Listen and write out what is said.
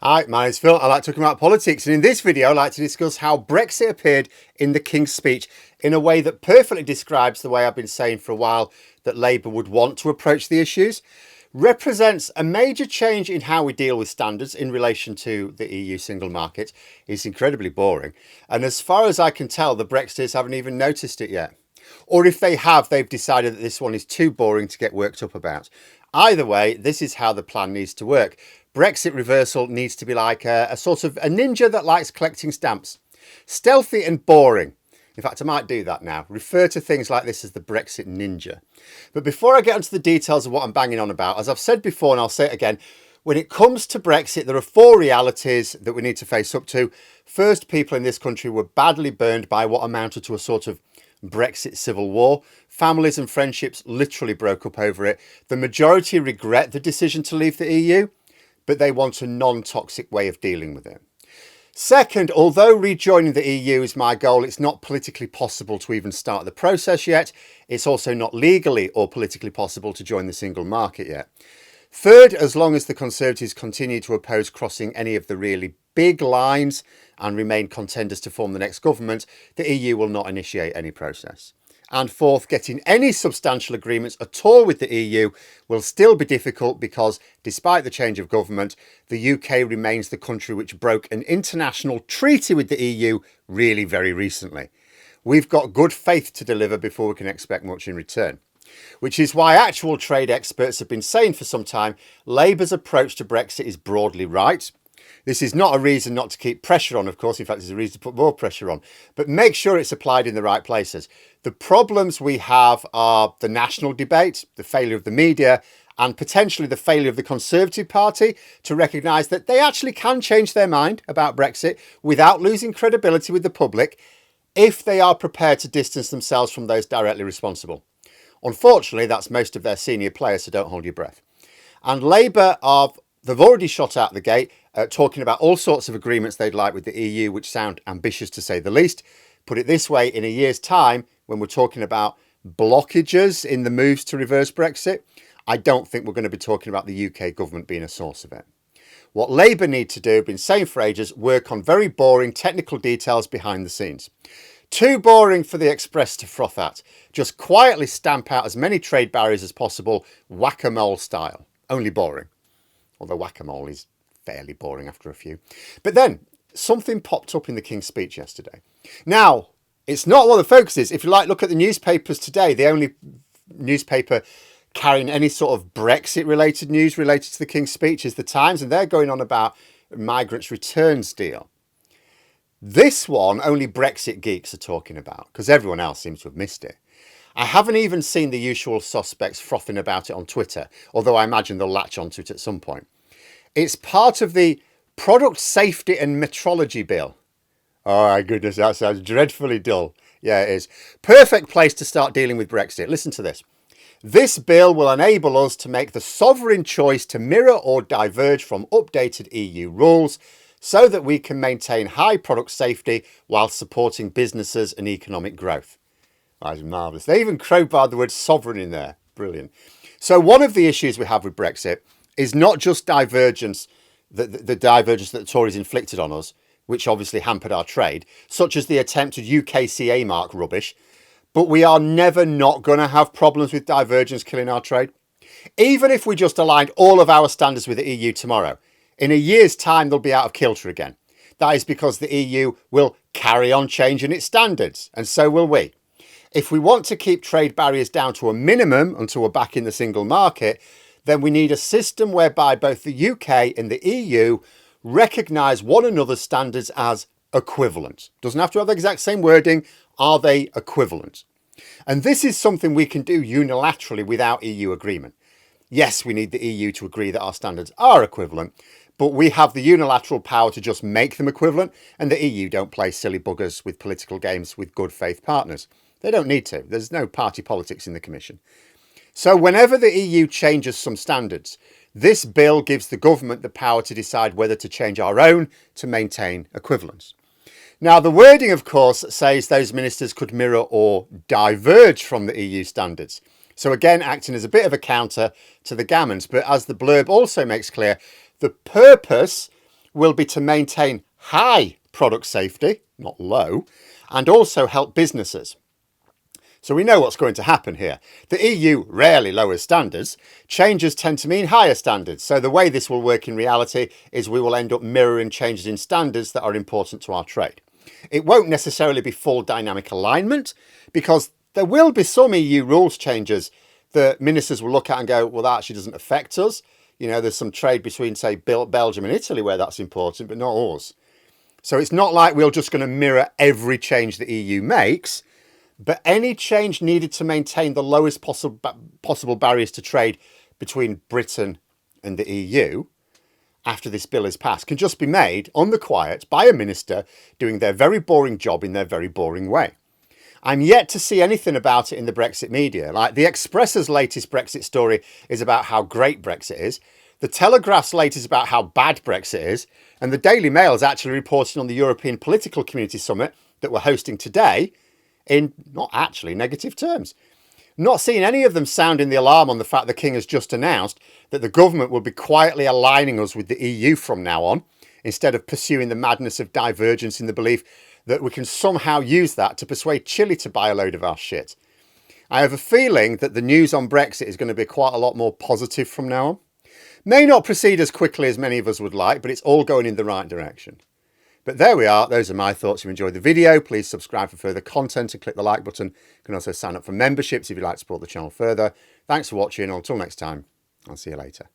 Hi, my name's Phil. I like talking about politics, and in this video, I'd like to discuss how Brexit appeared in the King's Speech in a way that perfectly describes the way I've been saying for a while that Labour would want to approach the issues, represents a major change in how we deal with standards in relation to the EU single market. It's incredibly boring, and as far as I can tell, the Brexiteers haven't even noticed it yet. Or if they have, they've decided that this one is too boring to get worked up about. Either way, this is how the plan needs to work. Brexit reversal needs to be like a sort of a ninja that likes collecting stamps. Stealthy and boring. In fact, I might do that now. Refer to things like this as the Brexit ninja. But before I get into the details of what I'm banging on about, as I've said before and I'll say it again, when it comes to Brexit, there are four realities that we need to face up to. First, people in this country were badly burned by what amounted to a sort of Brexit civil war. Families and friendships literally broke up over it. The majority regret the decision to leave the EU, but they want a non-toxic way of dealing with it. Second, although rejoining the EU is my goal, it's not politically possible to even start the process yet. It's also not legally or politically possible to join the single market yet. Third, as long as the Conservatives continue to oppose crossing any of the really big lines and remain contenders to form the next government, the EU will not initiate any process. And fourth, getting any substantial agreements at all with the EU will still be difficult because, despite the change of government, the UK remains the country which broke an international treaty with the EU really very recently. We've got good faith to deliver before we can expect much in return. Which is why actual trade experts have been saying for some time Labour's approach to Brexit is broadly right. This is not a reason not to keep pressure on, of course. In fact, it's a reason to put more pressure on. But make sure it's applied in the right places. The problems we have are the national debate, the failure of the media, and potentially the failure of the Conservative Party to recognise that they actually can change their mind about Brexit without losing credibility with the public if they are prepared to distance themselves from those directly responsible. Unfortunately, that's most of their senior players, so don't hold your breath. And Labour they've already shot out the gate, talking about all sorts of agreements they'd like with the EU, which sound ambitious to say the least. Put it this way, in a year's time, when we're talking about blockages in the moves to reverse Brexit, I don't think we're going to be talking about the UK government being a source of it. What Labour need to do, been saying for ages, work on very boring technical details behind the scenes. Too boring for the Express to froth at. Just quietly stamp out as many trade barriers as possible, whack-a-mole style. Only boring. Although whack-a-mole is fairly boring after a few. But then, something popped up in the King's Speech yesterday. Now, it's not what the focus is. If you like, look at the newspapers today. The only newspaper carrying any sort of Brexit-related news related to the King's Speech is the Times, and they're going on about migrants' returns deal. This one, only Brexit geeks are talking about, because everyone else seems to have missed it. I haven't even seen the usual suspects frothing about it on Twitter, although I imagine they'll latch onto it at some point. It's part of the Product Safety and Metrology Bill. Oh my goodness, that sounds dreadfully dull. Yeah, it is. Perfect place to start dealing with Brexit. Listen to this. This bill will enable us to make the sovereign choice to mirror or diverge from updated EU rules so that we can maintain high product safety while supporting businesses and economic growth. That is marvellous. They even crowbarred the word sovereign in there. Brilliant. So one of the issues we have with Brexit is not just divergence, the divergence that the Tories inflicted on us, which obviously hampered our trade, such as the attempted UKCA mark rubbish, but we are never not going to have problems with divergence killing our trade. Even if we just aligned all of our standards with the EU tomorrow, in a year's time they'll be out of kilter again. That is because the EU will carry on changing its standards, and so will we. If we want to keep trade barriers down to a minimum until we're back in the single market, then we need a system whereby both the UK and the EU recognise one another's standards as equivalent. Doesn't have to have the exact same wording. Are they equivalent? And this is something we can do unilaterally without EU agreement. Yes, we need the EU to agree that our standards are equivalent, but we have the unilateral power to just make them equivalent, and the EU don't play silly buggers with political games with good faith partners. They don't need to. There's no party politics in the Commission. So whenever the EU changes some standards, this bill gives the government the power to decide whether to change our own to maintain equivalence. Now, the wording, of course, says those ministers could mirror or diverge from the EU standards. So again, acting as a bit of a counter to the gammons. But as the blurb also makes clear, the purpose will be to maintain high product safety, not low, and also help businesses. So we know what's going to happen here. The EU rarely lowers standards. Changes tend to mean higher standards. So the way this will work in reality is we will end up mirroring changes in standards that are important to our trade. It won't necessarily be full dynamic alignment, because there will be some EU rules changes that ministers will look at and go, well, that actually doesn't affect us. You know, there's some trade between, say, Belgium and Italy where that's important, but not ours. So it's not like we're just going to mirror every change the EU makes, but any change needed to maintain the lowest possible barriers to trade between Britain and the EU after this bill is passed can just be made on the quiet by a minister doing their very boring job in their very boring way. I'm yet to see anything about it in the Brexit media. Like, the Expressor's latest Brexit story is about how great Brexit is. The Telegraph's latest about how bad Brexit is. And the Daily Mail is actually reporting on the European Political Community Summit that we're hosting today in not actually negative terms. Not seeing any of them sounding the alarm on the fact the King has just announced that the government will be quietly aligning us with the EU from now on, instead of pursuing the madness of divergence in the belief that we can somehow use that to persuade Chile to buy a load of our shit. I have a feeling that the news on Brexit is going to be quite a lot more positive from now on. May not proceed as quickly as many of us would like, but it's all going in the right direction. But there we are. Those are my thoughts. If you enjoyed the video, please subscribe for further content and click the like button. You can also sign up for memberships if you'd like to support the channel further. Thanks for watching. Until next time, I'll see you later.